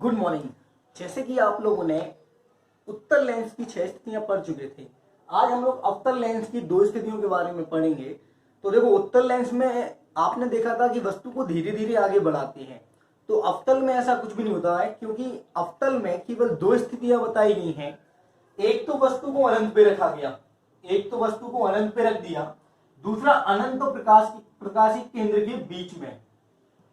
Good morning. जैसे कि आप लोगों ने उत्तल लेंस की 6 स्थितियां पढ़ चुके थे, आज हम लोग अवतल लेंस की 2 स्थितियों के बारे में पढ़ेंगे। तो देखो, उत्तल लेंस में आपने देखा था कि वस्तु को धीरे धीरे आगे बढ़ाते हैं, तो अवतल में ऐसा कुछ भी नहीं होता है, क्योंकि अवतल में केवल 2 स्थितियां बताई गई हैं। एक तो वस्तु को अनंत पे रखा गया, एक तो वस्तु को अनंत पे रख दिया, दूसरा अनंत और प्रकाशिक केंद्र के बीच में,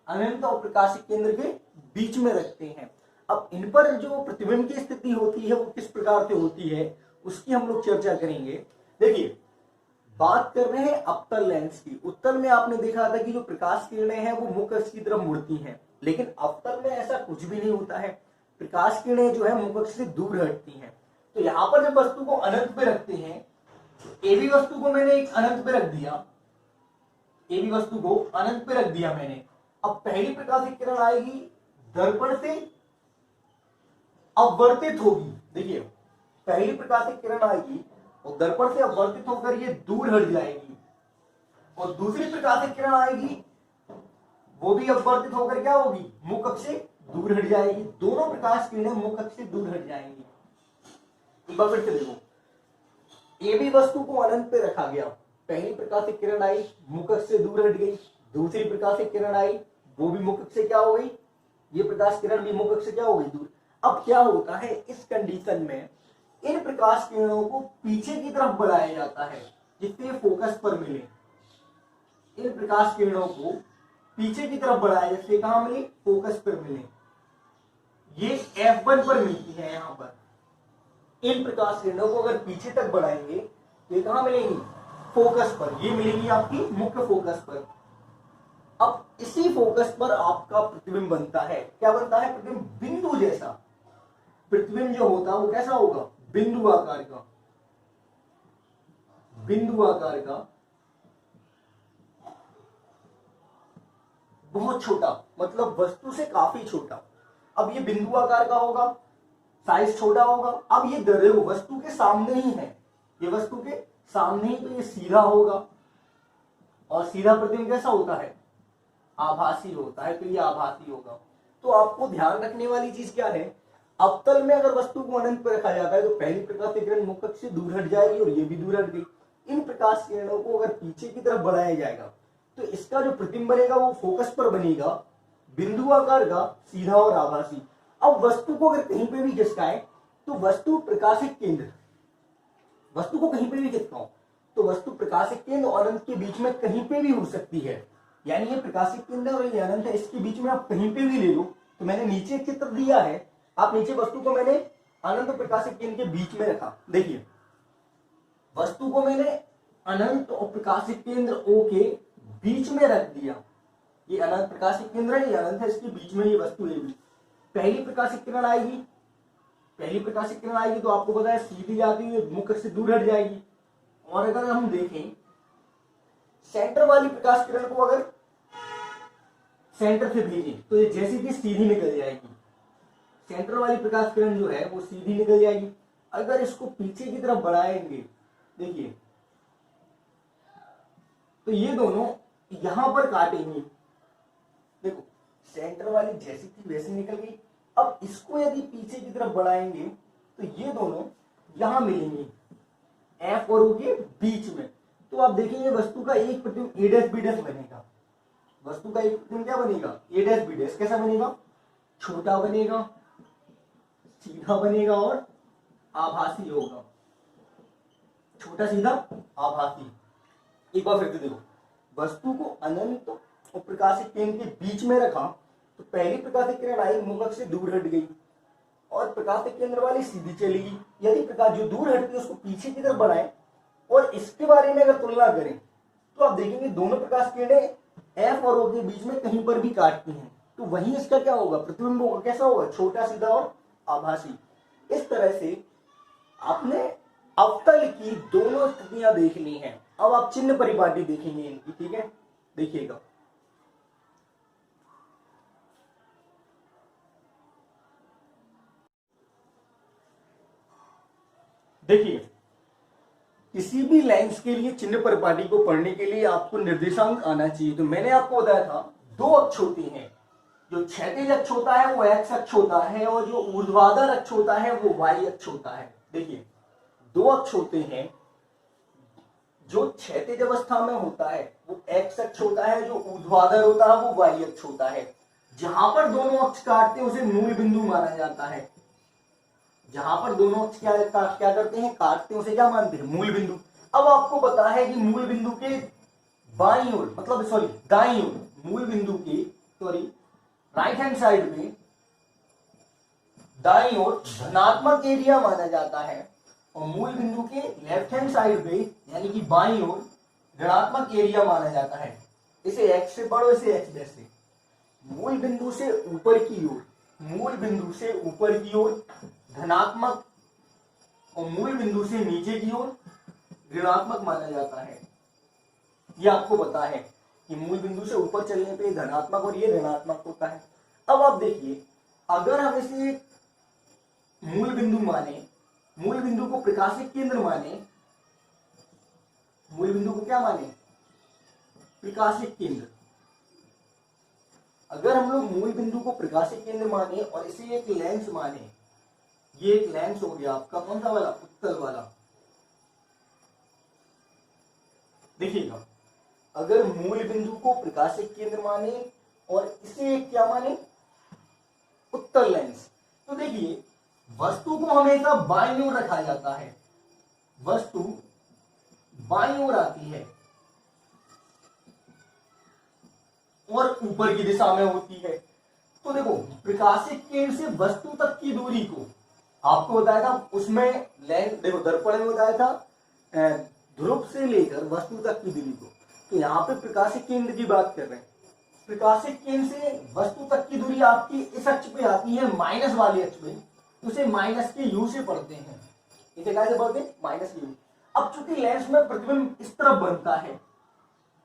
अनंत और प्रकाशिक केंद्र के बीच में रखते हैं। अब इन पर जो प्रतिबिंब की स्थिति होती है वो किस प्रकार से होती है उसकी हम लोग चर्चा करेंगे। देखिए, बात कर रहे हैं अवतल लेंस की। उत्तल में आपने देखा था कि जो प्रकाश किरणें हैं वो मुख्य अक्ष की तरफ मुड़ती हैं, लेकिन अवतल में ऐसा कुछ भी नहीं होता है। प्रकाश किरणें जो है मुख्य अक्ष से दूर हटती हैं। तो यहाँ पर जब वस्तु को अनंत पे रखते हैं, ए भी वस्तु को मैंने एक अनंत पे रख दिया, ए भी वस्तु को अनंत पे रख दिया मैंने। अब पहली प्रकाशिक किरण आएगी, दर्पण से अपवर्तित होगी। देखिए, पहली प्रकाशिक किरण आएगी और दर्पण से अपवर्तित होकर ये दूर हट जाएगी, और दूसरी प्रकाशिक किरण आएगी, वो भी अपवर्तित होकर क्या होगी, मुख्य अक्ष से दूर हट जाएगी। दोनों प्रकाश किरणें मुख्य अक्ष से दूर हट जाएंगी। एक बार फिर से देखो, ए भी वस्तु को अनंत पे रखा गया, पहली प्रकाशिक किरण आई, मुख्य अक्ष से दूर हट गई, दूसरी प्रकाशिक किरण आई, वो भी मुख्य अक्ष से क्या हो गई, ये प्रकाश किरण भी मुख्य अक्ष से क्या हो गई, दूर। अब क्या होता है, इस कंडीशन में इन प्रकाश किरणों को पीछे की तरफ बढ़ाया जाता है जिससे फोकस पर मिले। इन प्रकाश किरणों को पीछे की तरफ बढ़ाया, जैसे कहां मिले, फोकस पर मिले। ये F1 पर मिलती है। यहां पर इन प्रकाश किरणों को अगर पीछे तक बढ़ाएंगे तो ये कहां मिलेंगी, फोकस पर। ये मिलेंगी आपकी मुख्य फोकस पर। अब इसी फोकस पर आपका प्रतिबिंब बनता है। क्या बनता है, प्रतिबिंब बिंदु जैसा। प्रतिबिंब जो होता है वो कैसा होगा, बिंदु आकार का, बिंदु आकार का, बहुत छोटा, मतलब वस्तु से काफी छोटा। अब ये बिंदु आकार का होगा, साइज छोटा होगा। अब ये देखो, वस्तु के सामने ही है, ये वस्तु के सामने ही, तो ये सीधा होगा, और सीधा प्रतिबिंब कैसा होता है, आभासी होता है, तो ये आभासी होगा। तो आपको ध्यान रखने वाली चीज क्या है, अवतल में अगर वस्तु को अनंत पर रखा जाता है तो पहली प्रकाश किरण मुख्य अक्ष से दूर हट जाएगी और ये भी दूर हट गई। इन प्रकाश किरणों को अगर पीछे की तरफ बढ़ाया जाएगा तो इसका जो प्रतिबिंब बनेगा वो फोकस पर बनेगा, बिंदु आकार का, सीधा और आभासी। अब वस्तु को अगर कहीं पे भी खिसकाए तो वस्तु प्रकाशिक केंद्र, वस्तु को कहीं पे भी खिसकाओ तो वस्तु प्रकाशिक केंद्र और अनंत के बीच में कहीं पे भी हो सकती है। यानी ये प्रकाशिक केंद्र और ये अनंत है, इसके बीच में आप कहीं पे भी ले लो। तो मैंने नीचे चित्र दिया है, आप नीचे वस्तु को मैंने अनंत और प्रकाशिक केंद्र के बीच में रखा। देखिए, वस्तु को मैंने अनंत और प्रकाशिक केंद्र O के बीच में रख दिया। ये अनंत प्रकाशिक केंद्र है, ये अनंत है, इसके बीच में ये वस्तु है। पहली प्रकाशिक किरण आएगी, पहली प्रकाशिक किरण आएगी तो आपको पता है सीधी जाती है, मुख्य से दूर हट जाएगी। और अगर हम देखें सेंटर वाली प्रकाश किरण को अगर सेंटर से भेजें तो ये जैसी कि सीधी निकल जाएगी। सेंटर वाली प्रकाश किरण जो है वो सीधी निकल जाएगी। अगर इसको पीछे की तरफ बढ़ाएंगे, देखिए, तो ये दोनों यहां पर काटेंगी। देखो, सेंटर वाली जैसी थी वैसी निकल गई। अब इसको यदि पीछे की तरफ बढ़ाएंगे तो ये दोनों यहां मिलेंगी, F और O के बीच में। तो आप देखेंगे वस्तु का एक प्रतिबिंब A डैश B डैश बनेगा। वस्तु का एक प्रतिबिंब क्या बनेगा, A डैश B डैश। कैसा बनेगा, छोटा बनेगा, सीधा बनेगा और आभासी होगा। छोटा, सीधा, आभासी। एक बार फिर से देखो, वस्तु को अनंत और प्रकाशिक केंद्र के बीच में रखा तो पहली प्रकाशिक किरण आई, मुख्य अक्ष से दूर हट गई, और प्रकाशिक केंद्र वाली सीधी चली गई। यदि प्रकाश जो दूर हटती है उसको पीछे की तरफ बढ़ाएं और इसके बारे में अगर तुलना करें तो आप देखेंगे दोनों प्रकाश किरणें F और O के बीच में कहीं पर भी काटती हैं। तो वहीं इसका क्या होगा, प्रतिबिंब होगा, कैसा होगा, छोटा, सीधा और आभासी। इस तरह से आपने अवतल की दोनों स्थितियां देख ली हैं। अब आप चिन्ह परिपाटी देखेंगे इनकी, ठीक है, देखिएगा। देखिए, किसी भी लेंस के लिए चिन्ह परिपाटी को पढ़ने के लिए आपको निर्देशांक आना चाहिए। तो मैंने आपको बताया था 2 अक्ष होती हैं जो क्षैतिज अक्ष होता है वो एक्स अक्ष होता है और जो ऊर्ध्वाधर अक्ष होता है वो वाई अक्ष होता है। देखिए दो अक्ष होते हैं, जो क्षैतिज अवस्था में होता है वो एक्स अक्ष होता है, जो ऊर्ध्वाधर होता है वो वाई अक्ष होता है। जहां पर दोनों अक्ष काटते हैं उसे मूल बिंदु माना जाता है। जहां पर दोनों अक्ष क्या करते हैं, काटते हैं, उसे क्या मानते हैं, मूल बिंदु। अब आपको पता है कि मूल बिंदु के बाईं ओर मतलब सॉरी दाईं ओर, मूल बिंदु के सॉरी राइट हैंड साइड में दाईं ओर धनात्मक एरिया माना जाता है और मूल बिंदु के लेफ्ट हैंड साइड पे यानी कि बाईं ओर ऋणात्मक एरिया माना जाता है। इसे एक्स से पढ़ो, इसे एक्स डैश से। मूल बिंदु से ऊपर की ओर, मूल बिंदु से ऊपर की ओर धनात्मक और मूल बिंदु से नीचे की ओर ऋणात्मक माना जाता है। यह आपको पता है कि मूल बिंदु से ऊपर चलने पे धनात्मक और ये ऋणात्मक होता है। अब आप देखिए, अगर हम इसे मूल बिंदु माने, मूल बिंदु को प्रकाशिक केंद्र माने, मूल बिंदु को क्या माने, प्रकाशिक केंद्र। अगर हम लोग मूल बिंदु को प्रकाशिक केंद्र माने और इसे एक लेंस माने, ये एक लेंस हो गया आपका कौन सा वाला, उत्तल वाला। देखिएगा, अगर मूल बिंदु को प्रकाशिक केंद्र माने और इसे एक क्या माने, उत्तल लेंस, तो देखिए वस्तु को हमेशा बाईं ओर रखा जाता है। वस्तु बाईं ओर आती है और ऊपर की दिशा में होती है। तो देखो प्रकाशिक केंद्र से वस्तु तक की दूरी को आपको बताया था, उसमें लेंस देखो दर्पण में बताया था ध्रुव से लेकर वस्तु तक की दूरी को। तो यहाँ पे प्रकाशिक केंद्र की बात कर रहे हैं। प्रकाशिक केंद्र से वस्तु तक की दूरी आपकी इस अक्ष पे आती है, माइनस वाले अक्ष पे, उसे माइनस के यू से पढ़ते हैं। इसे कैसे पढ़ते हैं, माइनस यू। अब चूंकि लेंस में प्रतिबिंब इस तरफ बनता है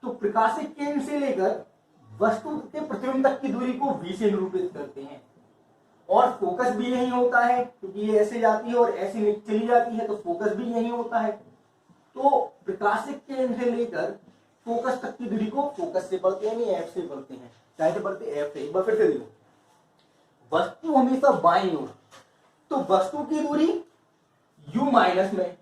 तो प्रकाशिक केंद्र से लेकर वस्तु के प्रतिबिंब तक की दूरी को v से निरूपित करते हैं और फोकस भी यही होता है, क्योंकि ये ऐसे जाती है और ऐसे चली जाती है तो फोकस भी यही होता है। तो प्रकाशिक केंद्र से लेकर फोकस तक की दूरी को फोकस से पढ़ते हैं, नहीं एफ से पढ़ते हैं। क्या से पढ़ते हैं, एफ से। एक बार फिर से देखो, वस्तु हमेशा बाईं ओर, तो वस्तु की दूरी u माइनस में,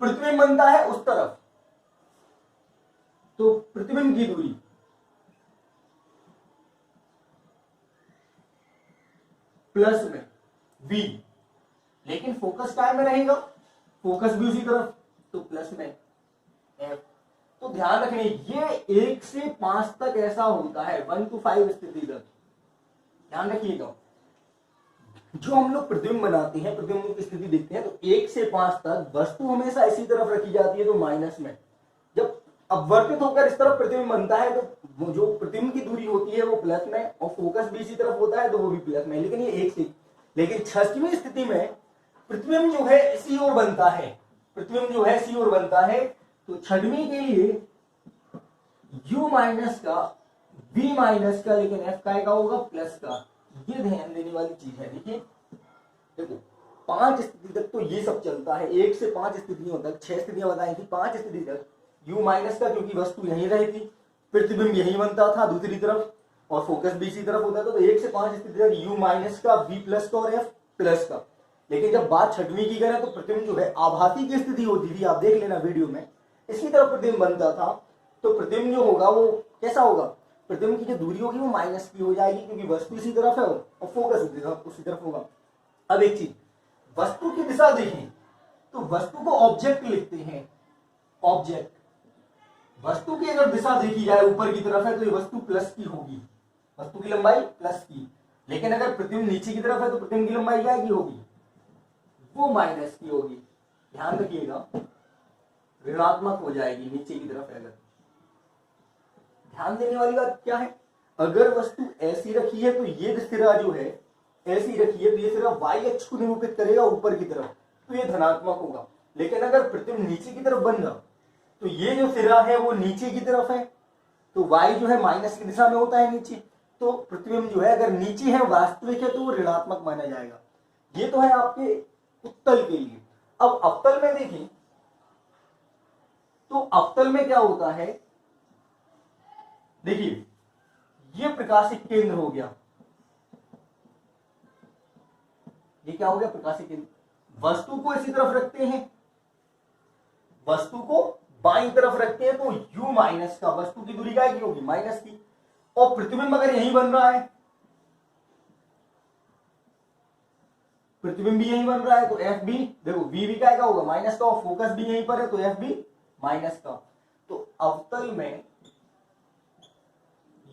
प्रतिबिंब बनता है उस तरफ, तो प्रतिबिंब की दूरी प्लस में v, लेकिन फोकस काय में रहेगा, फोकस भी उसी तरफ, तो प्लस में f। तो ध्यान रखने, ये 1 से 5 तक ऐसा होता है, 1 to 5 स्थिति तक। ध्यान रखिएगा, जो हम लोग प्रतिबिंब बनाते हैं, प्रतिबिंब की स्थिति देखते हैं, तो 1 से 5 तक वस्तु हमेशा इसी तरफ रखी जाती है, तो माइनस में। जब अपवर्तित होकर इस तरफ प्रतिबिंब बनता है तो जो प्रतिबिंब की दूरी होती है वो प्लस में और फोकस भी इसी तरफ होता है तो वो भी प्लस में। लेकिन ये 1 से, लेकिन 6वीं स्थिति में प्रतिबिंब जो है इसी ओर बनता है, प्रतिबिंब जो है इसी ओर बनता है, तो 6वीं के लिए u माइनस का v माइनस का, लेकिन f का होगा प्लस का। ये ध्यान देने वाली चीज है। देखिए देखो 5 स्थिति तक तो ये सब चलता है, 1 से 5 स्थितियों तक, 6 स्थितियां बताई थी, 5 स्थिति तक u माइनस का, क्योंकि वस्तु यहीं रहती, प्रतिबिंब यहीं बनता था दूसरी तरफ और फोकस भी इसी तरफ होता था, तो 1 से 5 स्थिति तक u माइनस का, v प्लस का और f प्लस का। लेकिन जब बात 6वीं की करें तो प्रतिबिंब जो है आभासी की स्थिति होती थी, आप देख लेना वीडियो में, इसी तरफ प्रतिबिंब बनता था, तो प्रतिबिंब जो होगा वो कैसा होगा, प्रतिबिंब की जो दूरी होगी वो माइनस की हो जाएगी, क्योंकि वस्तु इसी तरफ है और फोकस उसी तरफ होगा। अब एक चीज, वस्तु की दिशा देखें तो वस्तु को ऑब्जेक्ट लिखते हैं, ऑब्जेक्ट। वस्तु की अगर दिशा देखी जाए ऊपर की तरफ है तो ये वस्तु प्लस की होगी, वस्तु की लंबाई प्लस की। लेकिन अगर प्रतिबिंब नीचे की तरफ है तो प्रतिबिंब की लंबाई क्या की होगी, वो माइनस की होगी। ध्यान रखिएगा, ऋणात्मक हो जाएगी नीचे की तरफ है अगर। ध्यान देने वाली बात क्या है, अगर वस्तु ऐसी रखी है तो ये सिरा जो है ऐसी रखी है तो ये सिरा y अक्ष को निरूपित करेगा ऊपर की तरफ, तो ये धनात्मक होगा। लेकिन अगर प्रतिबिंब नीचे की तरफ बन रहा तो ये जो सिरा है वो नीचे की तरफ है, तो y जो है माइनस की दिशा में होता है नीचे, तो प्रतिबिंब जो है अगर नीचे है वास्तविक है तो वो ऋणात्मक माना जाएगा। ये तो है आपके उत्तल के लिए। अब अवतल में देखें तो अवतल में क्या होता है, देखिए ये प्रकाशिक केंद्र हो गया, ये क्या हो गया, प्रकाशिक केंद्र। वस्तु को इसी तरफ रखते हैं, वस्तु को बाईं तरफ रखते हैं तो u माइनस का, वस्तु की दूरी क्या की होगी, माइनस की, और प्रतिबिंब अगर यही बन रहा है, प्रतिबिंब भी यही बन रहा है तो एफ भी देखो v भी क्या होगा, माइनस का, और फोकस भी यहीं पर है तो एफ भी माइनस का। तो अवतल में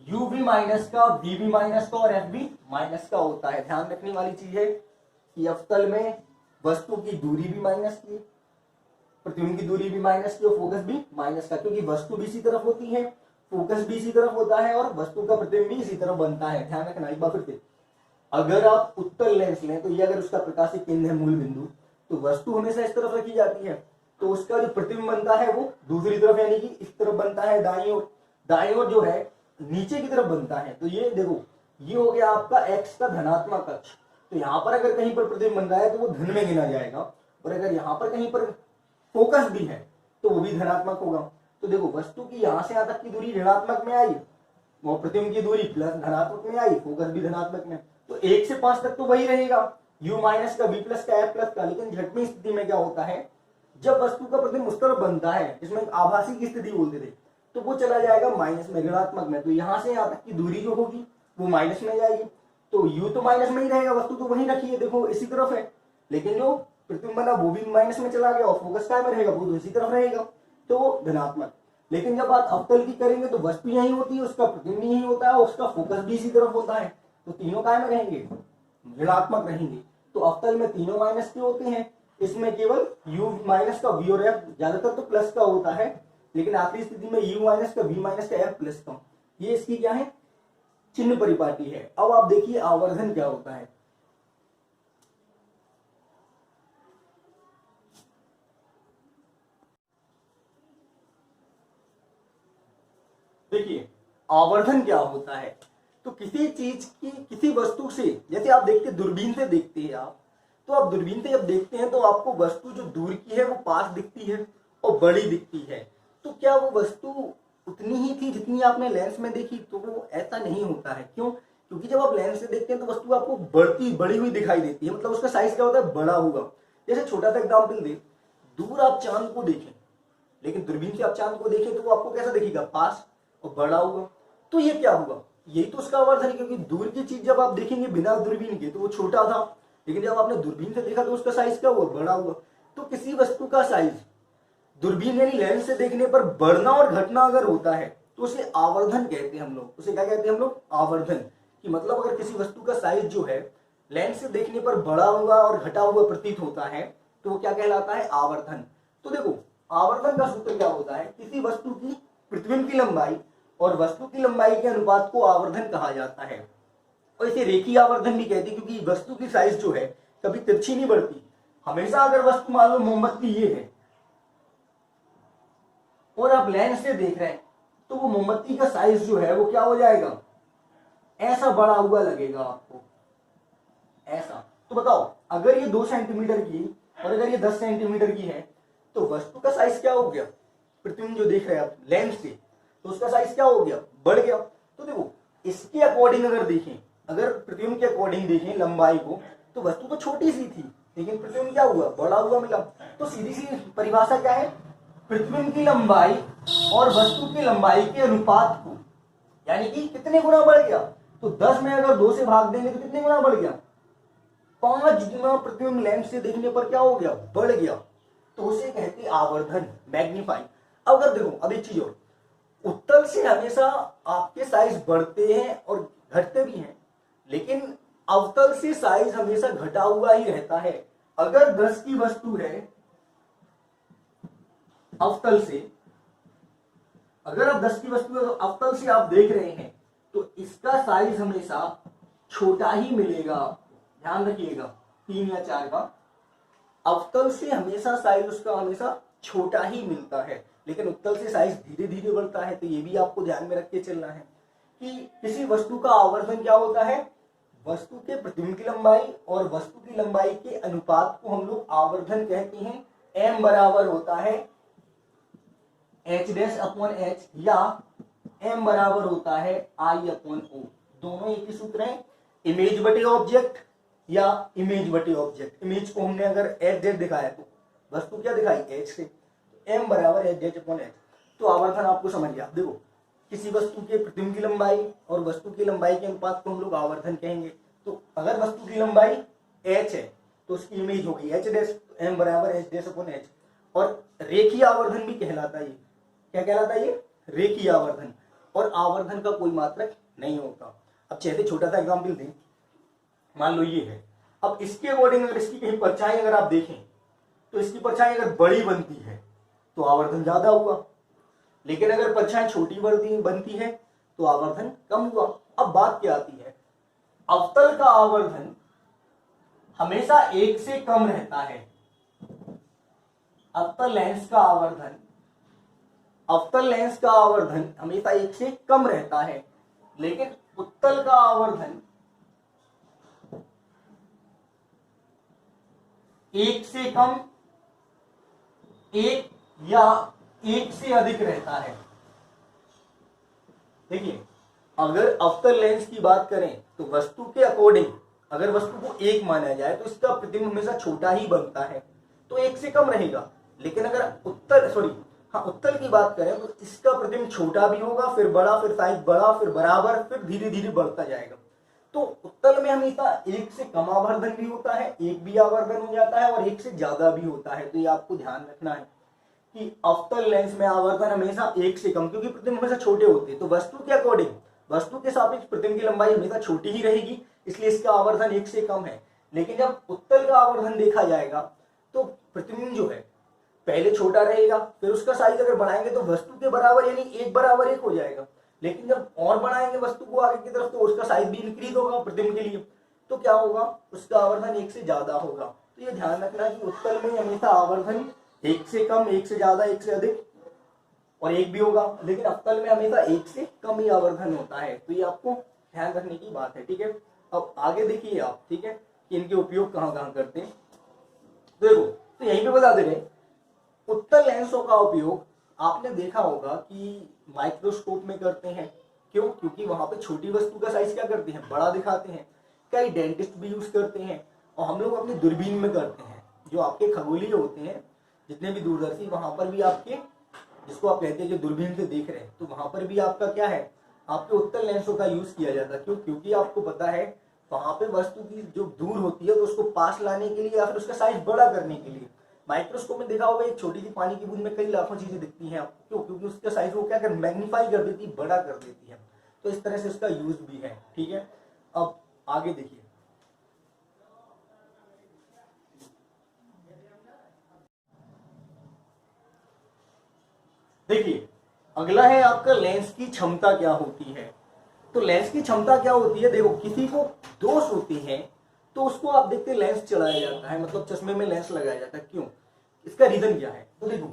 u भी माइनस का, v भी माइनस का और f भी माइनस का होता है। ध्यान रखने वाली चीज है कि अवतल में वस्तु की दूरी भी माइनस की, प्रतिबिंब की दूरी भी माइनस की और फोकस भी माइनस का, क्योंकि वस्तु भी इसी तरफ होती है, फोकस भी इसी तरफ होता है और वस्तु का प्रतिबिंब भी इसी तरफ बनता है। ध्यान रखना एक बार फिर से, अगर आप उत्तल लेंस लें तो ये अगर उसका प्रकाशिक केंद्र है मूल बिंदु, तो वस्तु हमेशा इस तरफ रखी जाती है, तो उसका जो प्रतिबिंब बनता है वो दूसरी तरफ यानी कि इस तरफ बनता है, दाईं ओर। दाईं ओर जो है नीचे की तरफ बनता है। तो ये देखो ये हो गया आपका x का धनात्मक अक्ष। तो यहाँ पर अगर कहीं पर प्रतिबिंब बन रहा है तो वो धन में गिना जाएगा, और अगर यहाँ पर कहीं पर फोकस भी है तो वो भी धनात्मक होगा। तो देखो वस्तु की यहाँ से यहाँ तक की दूरी ऋणात्मक में आई, वो प्रतिबिंब की दूरी प्लस धनात्मक में आई, फोकस भी धनात्मक में, तो 1 से 5 तक तो वही रहेगा, u माइनस का, v प्लस का, f प्लस का। लेकिन झटमी स्थिति में क्या होता है, जब वस्तु का प्रतिबिंब उस तरफ बनता है जिसमें आभासी की स्थिति बोलते थे, तो वो चला जाएगा माइनस में, ऋणात्मक में। तो यहाँ से यहाँ तक की दूरी जो होगी वो माइनस में जाएगी, तो u तो माइनस में ही रहेगा, वस्तु तो वही रखी है, देखो इसी तरफ है, लेकिन जो प्रतिबिंब बना वो भी माइनस में चला गया और फोकस क्या में रहेगा, वो तो इसी तरफ रहेगा, तो वो धनात्मक। लेकिन जब बात अवतल की करेंगे तो वस्तु यही होती है, उसका प्रतिबिंब यही होता है, उसका फोकस भी इसी तरफ होता है, तो तीनों काय में रहेंगे, ऋणात्मक रहेंगे। तो अवतल में तीनों माइनस के होते हैं, इसमें केवल u माइनस का, v और f ज्यादातर तो प्लस का होता है, लेकिन आखिरी स्थिति में u माइनस का, v माइनस का, f प्लस का। ये इसकी क्या है, चिन्ह परिपाटी है। अब आप देखिए आवर्धन क्या होता है। देखिए आवर्धन क्या होता है, तो किसी चीज की, किसी वस्तु से, जैसे आप देखते दूरबीन से देखते हैं आप, तो आप दूरबीन से जब देखते हैं तो आपको वस्तु जो दूर की है वो पास दिखती है और बड़ी दिखती है। तो क्या वो वस्तु उतनी ही थी जितनी आपने लेंस में देखी, तो वो ऐसा नहीं होता है। क्यों, क्योंकि जब आप लेंस से देखते हैं तो वस्तु आपको बड़ी हुई दिखाई देती है, मतलब उसका साइज क्या होता है, बड़ा होगा। जैसे छोटा सा एग्जाम्पल दे, दूर आप चांद को देखें, लेकिन दूरबीन से आप चांद को देखें तो वो आपको कैसा दिखेगा, पास और बड़ा होगा। तो ये क्या हुआ, यही तो उसका आवर्धन है, क्योंकि दूर की चीज जब आप देखेंगे बिना दूरबीन के तो वो छोटा था, लेकिन जब आपने दूरबीन से देखा तो उसका साइज क्या हुआ, बड़ा हुआ। तो किसी वस्तु का साइज दूरबीन यानी लेंस से देखने पर बढ़ना और घटना अगर होता है तो उसे आवर्धन कहते हैं हम लोग। उसे क्या कहते हैं हम लोग, आवर्धन। कि मतलब अगर किसी वस्तु का साइज जो है लेंस से देखने पर बड़ा हुआ और घटा हुआ प्रतीत होता है तो वो क्या कहलाता है, आवर्धन। तो देखो आवर्धन का सूत्र क्या होता है, किसी वस्तु की प्रतिबिंब की लंबाई और वस्तु की लंबाई के अनुपात को आवर्धन कहा जाता है। और इसे रेखीय आवर्धन भी कहते हैं, क्योंकि वस्तु की साइज जो है कभी तिरछी नहीं बढ़ती। हमेशा अगर वस्तु मान लो मोमबत्ती ये है और आप लेंस से देख रहे हैं तो वो मोमबत्ती का साइज जो है वो क्या हो जाएगा, ऐसा बड़ा हुआ लगेगा आपको, ऐसा। तो बताओ अगर ये 2 सेंटीमीटर की और अगर ये 10 सेंटीमीटर की है तो वस्तु का साइज क्या हो गया, प्रतिबिंब जो देख रहे हैं आप लेंस से, तो उसका साइज क्या हो गया, बढ़ गया। तो देखो इसके अकॉर्डिंग अगर देखें, अगर प्रतिबिंब के अकॉर्डिंग देखें लंबाई को, तो वस्तु तो छोटी सी थी लेकिन प्रतिबिंब क्या हुआ, बड़ा हुआ मिला। तो सीधी सी परिभाषा क्या है, प्रतिबिंब की लंबाई और वस्तु की लंबाई के अनुपात को, यानी कि कितने गुना बढ़ गया, तो 10 में अगर 2 से भाग देंगे तो कितने गुना बढ़ गया, 5 गुना प्रतिबिंब लेंस से देखने पर क्या हो गया, बढ़ गया। तो उसे कहते हैं आवर्धन, मैग्नीफाई। अब अगर देखो अब एक चीज और, उत्तल से हमेशा आपके साइज बढ़ते हैं और घटते भी हैं, लेकिन अवतल से साइज हमेशा घटा हुआ ही रहता है। अगर 10 की वस्तु है अवतल से, अगर आप 10 की वस्तु अवतल से आप देख रहे हैं तो इसका साइज हमेशा छोटा ही मिलेगा, ध्यान रखिएगा, 3 या 4 का। अवतल से हमेशा साइज उसका हमेशा छोटा ही मिलता है, लेकिन उत्तल से साइज धीरे धीरे बढ़ता है। तो ये भी आपको ध्यान में रख के चलना है कि किसी वस्तु का आवर्धन क्या होता है, वस्तु के प्रतिबिंब की लंबाई और वस्तु की लंबाई के अनुपात को हम लोग आवर्धन कहते हैं। m बराबर होता है h' अपॉन h, या m बराबर होता है I/O। दोनों एक ही सूत्र है, इमेज बटे ऑब्जेक्ट या इमेज बटे ऑब्जेक्ट। इमेज को हमने अगर HZ दिखाया तो वस्तु क्या दिखाई H से, m बराबर HZ/H। तो आवर्धन आपको समझ गया। देखो किसी वस्तु के प्रतिबिंब की लंबाई और वस्तु की लंबाई के अनुपात को हम लोग आवर्धन कहेंगे। तो अगर वस्तु की लंबाई h है तो उसकी इमेज होगी h डैश, तो m बराबर H/H। और रेखीय आवर्धन भी कहलाता है। क्या कहलाता है ये? रेखीय आवर्धन। और आवर्धन का कोई मात्रक नहीं होता। अब चलिए छोटा सा एग्जाम्पल दें, मान लो ये है। अब इसके अकॉर्डिंग अगर इसकी कहीं परछाई अगर आप देखें तो इसकी परछाई अगर बड़ी बनती है तो आवर्धन ज्यादा हुआ, लेकिन अगर परछाई छोटी बनती है तो आवर्धन कम हुआ। अब बात क्या आती है, अवतल का आवर्धन हमेशा 1 से कम रहता है। अवतल लेंस का आवर्धन हमेशा 1 से कम रहता है, लेकिन उत्तल का आवर्धन 1 से कम, 1 या 1 से अधिक रहता है। देखिए अगर अवतल लेंस की बात करें तो वस्तु के अकॉर्डिंग अगर वस्तु को 1 माना जाए तो इसका प्रतिबिंब हमेशा छोटा ही बनता है, तो 1 से कम रहेगा। लेकिन अगर उत्तल की बात करें तो इसका प्रतिबिंब छोटा भी होगा, फिर बड़ा, फिर साइज बड़ा, फिर बराबर, फिर धीरे धीरे बढ़ता जाएगा। तो उत्तल में हमेशा 1 से कम आवर्धन भी होता है, 1 भी आवर्धन हो जाता है, और 1 से ज्यादा भी होता है। तो ये आपको ध्यान रखना है कि अवतल लेंस में आवर्धन हमेशा 1 से कम, क्योंकि प्रतिबिंब हमेशा छोटे होते हैं। तो वस्तु के अकॉर्डिंग, वस्तु के सापेक्ष प्रतिबिंब की लंबाई हमेशा छोटी ही रहेगी, इसलिए इसका आवर्धन 1 से कम है। लेकिन जब उत्तल का आवर्धन देखा जाएगा तो प्रतिबिंब जो है पहले छोटा रहेगा, फिर उसका साइज अगर बढ़ाएंगे तो वस्तु के बराबर यानी 1 बराबर 1 हो जाएगा। लेकिन जब और बढ़ाएंगे वस्तु को आगे की तरफ तो उसका साइज भी इंक्रीज होगा प्रतिबिंब के लिए, तो क्या होगा, उसका आवर्धन 1 से ज्यादा होगा। तो ये ध्यान रखना कि उत्तल में हमेशा आवर्धन 1 से कम, 1 से ज्यादा, 1 से अधिक और 1 भी होगा, लेकिन अवतल में हमेशा 1 से कम ही आवर्धन होता है। तो ये आपको ध्यान रखने की बात है, ठीक है। अब आगे देखिए आप, ठीक है, कि इनके उपयोग कहाँ कहाँ करते हैं। देखो तो यहीं पे बता दे रहे, उत्तल लेंसों का उपयोग आपने देखा होगा कि माइक्रोस्कोप में करते हैं। क्यों? क्योंकि वहां पे छोटी वस्तु का साइज क्या करते हैं, बड़ा दिखाते हैं। कई डेंटिस्ट भी यूज करते हैं, और हम लोग अपनी दूरबीन में करते हैं। जो आपके खगोलीय होते हैं जितने भी दूरदर्शी, वहां पर भी आपके, जिसको आप कहते हैं जो दूरबीन से देख रहे हैं, तो वहां पर भी आपका क्या है, आपके उत्तल लेंसों का यूज किया जाता है। क्यों? क्योंकि आपको पता है वहां पे वस्तु की जो दूर होती है तो उसको पास लाने के लिए या फिर उसका साइज बड़ा करने के लिए। माइक्रोस्कोप में देखा होगा एक छोटी सी पानी की बूंद में कई लाखों चीजें दिखती हैं आपको। क्यों? क्योंकि उसका साइज वो क्या कर मैग्नीफाई कर देती है, बड़ा कर देती है। तो इस तरह से उसका यूज भी है, ठीक है। अब आगे देखिए, देखिए अगला है आपका लेंस की क्षमता क्या होती है। तो लेंस की क्षमता क्या होती है, देखो किसी को दोष होती है तो उसको आप देखते हैं लेंस चढ़ाया जाता है, मतलब चश्मे में लेंस लगाया जाता है। क्यों? इसका रीजन क्या है? तो देखो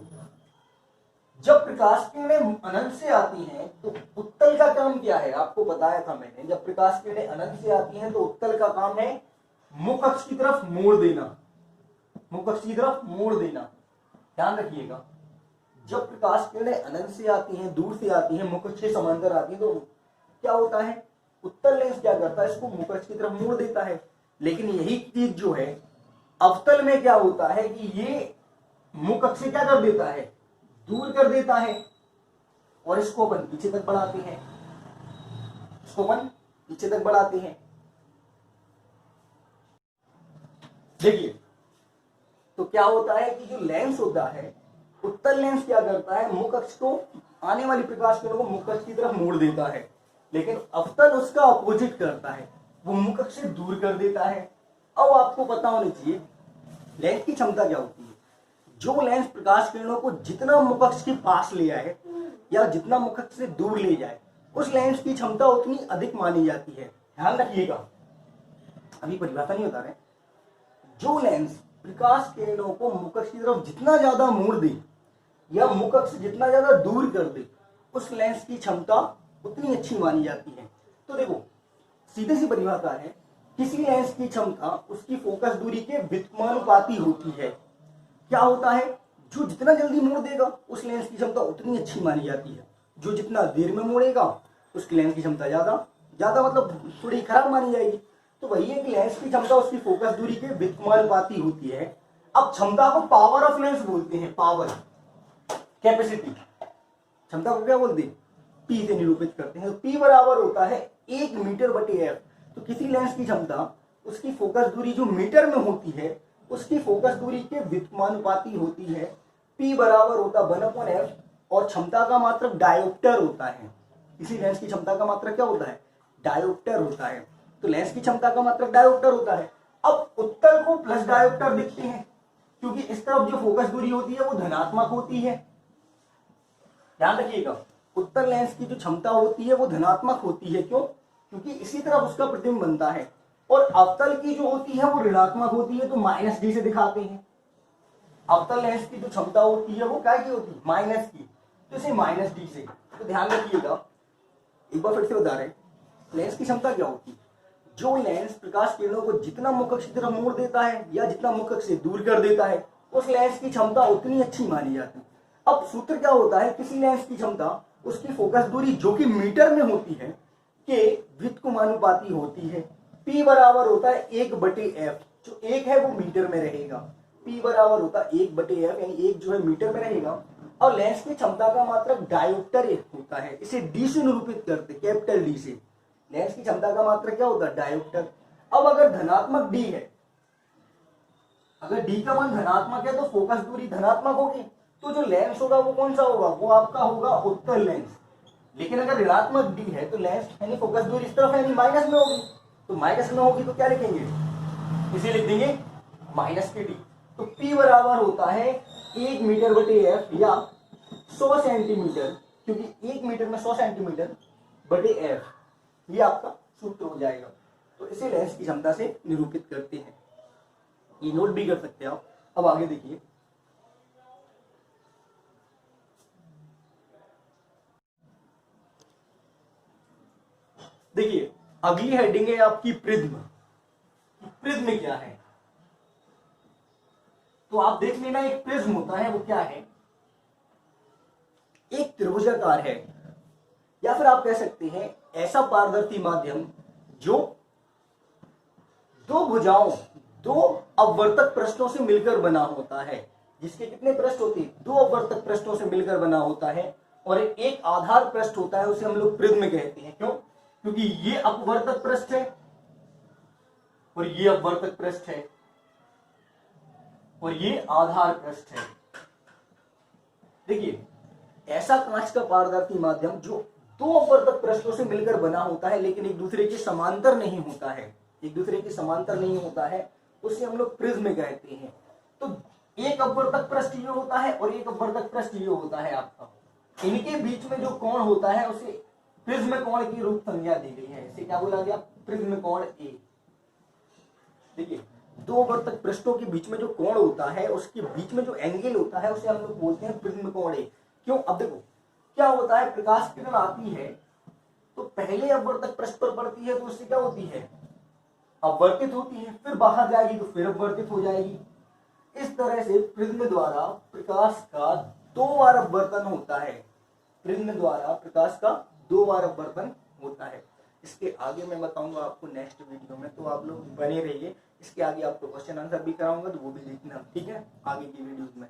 जब प्रकाश किरणें अनंत से आती हैं तो उत्तल का काम क्या है, आपको बताया था मैंने। जब प्रकाश किरणें अनंत से आती हैं तो उत्तल का काम है मुख अक्ष की तरफ मोड़ देना, मुख अक्ष की तरफ मोड़ देना। ध्यान रखिएगा, जब प्रकाश किरणें अनंत से आती हैं, दूर से आती हैं, मुख अक्ष के समांतर आती हैं, तो क्या होता है, उत्तल लेंस क्या करता है, इसको मुख अक्ष की तरफ मोड़ देता है। लेकिन यही चीज जो है अवतल में क्या होता है कि ये मुख अक्ष से क्या कर देता है, दूर कर देता है, और इसको अपन पीछे तक बढ़ाते हैं, इसको अपन पीछे तक बढ़ाते हैं। देखिए तो क्या होता है कि जो लेंस होता है, उत्तल लेंस क्या करता है, मुख अक्ष को, आने वाली प्रकाश किरणों को मुख अक्ष की तरफ मोड़ देता है। लेकिन अवतल उसका अपोजिट करता है, वो मुख अक्ष से दूर कर देता है। अब आपको पता होना चाहिए लेंस की क्षमता क्या होती है। जो लेंस प्रकाश किरणों को जितना मुख अक्ष के पास ले आए या जितना मुख अक्ष से दूर ले जाए, उस लेंस की क्षमता उतनी अधिक मानी जाती है। ध्यान रखिएगा, अभी परिभाषा नहीं बता रहे। जो लेंस प्रकाश किरणों को मुख अक्ष की तरफ जितना ज्यादा मोड़ दे या मुख अक्ष जितना ज्यादा दूर कर दे, उस लेंस की क्षमता उतनी अच्छी मानी जाती है। तो देखो सीधी सी परिभाषा है, किसी लेंस की क्षमता उसकी फोकस दूरी के व्युत्क्रमानुपाती होती है। क्या होता है, जो जितना जल्दी मोड़ देगा उस लेंस की क्षमता उतनी अच्छी मानी जाती है। जो जितना देर में मुड़ेगा उसकी लेंस की क्षमता ज्यादा मतलब थोड़ी खराब मानी जाएगी। तो वही है कि लेंस की क्षमता उसकी फोकस दूरी के व्युत्क्रमानुपाती होती है। अब क्षमता को पावर ऑफ लेंस बोलते हैं, पावर, कैपेसिटी, क्षमता को क्या बोलते हैं, पी से निरूपित करते हैं। तो पी बराबर होता है 1 मीटर बटे एफ। तो किसी लेंस की क्षमता उसकी फोकस दूरी जो मीटर में होती है उसकी फोकस दूरी के व्युत्क्रमानुपाती होती है। पी बराबर होता 1/f और क्षमता का मात्रक डायोप्टर होता है। किसी लेंस की क्षमता का मात्रक क्या होता है, डायोप्टर होता है। तो लेंस की क्षमता का मात्रक डायोप्टर होता है। अब उत्तल को प्लस डायोप्टर दिखते हैं क्योंकि इस तरफ जो फोकस दूरी होती है वो धनात्मक होती है। ध्यान रखिएगा, उत्तल लेंस की जो क्षमता होती है वो धनात्मक होती है। क्यों? क्योंकि इसी तरफ उसका प्रतिबिंब बनता है। और अवतल की जो होती है वो ऋणात्मक होती है, तो -d से दिखाते हैं। अवतल लेंस की जो क्षमता होती है वो क्या की होती है, माइनस की, तो इसे -d से। तो ध्यान रखिएगा, एक बार फिर से बता रहे, लेंस की क्षमता क्या होती है, जो लेंस प्रकाश किरणों को जितना मुख अक्ष की तरफ मोड़ देता है या जितना मुख अक्ष से दूर कर देता है उस लेंस की क्षमता उतनी अच्छी मानी जाती है। अब सूत्र क्या होता है, किसी लेंस की क्षमता उसकी फोकस दूरी जो कि मीटर में होती है के व्युत्क्रमानुपाती होती है। P बराबर होता है 1/f, जो 1 है वो मीटर में रहेगा। P बराबर होता है 1/f, यानी 1 जो है मीटर में रहेगा। और लेंस की क्षमता का मात्रक डायोप्टर होता है, इसे D से निरूपित करते, कैपिटल D से। लेंस की क्षमता का मात्रक क्या होता है, डायोप्टर। अब अगर धनात्मक D है, अगर D का मान धनात्मक है तो फोकस दूरी धनात्मक होगी, तो जो लेंस होगा वो कौन सा होगा, वो आपका होगा उत्तल लेंस। लेकिन अगर ऋणात्मक D है तो लेंस यानी फोकस दूरी इस तरफ है, यानी माइनस में होगी। तो माइनस में होगी तो क्या लिखेंगे, इसे लिख देंगे -d। तो P बराबर होता है 1 मीटर बटे f या 100 सेंटीमीटर, क्योंकि 1 मीटर में 100 सेंटीमीटर बटे f, ये आपका सूत्र हो जाएगा। तो इसे लेंस की क्षमता से निरूपित करते हैं, ये नोट भी कर सकते हैं आप। अब आगे देखिए, देखिए अगली हेडिंग है आपकी प्रिज्म। प्रिज्म क्या है, तो आप देख लेना, एक प्रिज्म होता है वो क्या है, एक त्रिभुजाकार है, या फिर आप कह सकते हैं ऐसा पारदर्शी माध्यम जो दो भुजाओं, दो अपवर्तक पृष्ठों से मिलकर बना होता है। जिसके कितने पृष्ठ होते हैं, 2 अपवर्तक पृष्ठों से मिलकर बना होता है, और एक आधार पृष्ठ होता है, उसे हम लोग प्रिज्म कहते हैं। क्यों? क्योंकि ये अपवर्तक पृष्ठ है और ये अपवर्तक पृष्ठ है और ये आधार पृष्ठ है। देखिए, ऐसा कांच का पारदर्शी माध्यम जो 2 अपवर्तक पृष्ठों से मिलकर बना होता है लेकिन एक दूसरे के समांतर नहीं होता है, एक दूसरे के समांतर नहीं होता है, उसे हम लोग प्रिज्म कहते हैं। तो एक अपवर्तक पृष्ठ ये होता है और एक अपवर्तक पृष्ठ ये होता है आपका, इनके बीच में जो कोण होता है उसे प्रिज्म कोण की रूप संज्ञा दी गई है। इसे क्या बोला गया, प्रिज्म कोण A। देखिए, 2 अपवर्तक पृष्ठों के बीच में जो कोण होता है उसके बीच में जो एंगल होता है उसे हम लोग बोलते हैं प्रिज्म कोण A। क्यों? अब देखो क्या होता है, प्रकाश किरण आती है तो पहले अपवर्तक पृष्ठ पर पड़ती है तो उससे क्या होती है, अपवर्तित होती है, फिर बाहर जाएगी तो फिर अपवर्तित हो जाएगी। इस तरह से प्रिज्म द्वारा प्रकाश का 2 बार अपवर्तन होता है, प्रिज्म द्वारा प्रकाश का 2 बार अपवर्तन होता है। इसके आगे मैं बताऊंगा आपको नेक्स्ट वीडियो में, तो आप लोग बने रहिए। इसके आगे आपको क्वेश्चन आंसर भी कराऊंगा, तो वो भी देखना, ठीक है, आगे की वीडियोस में।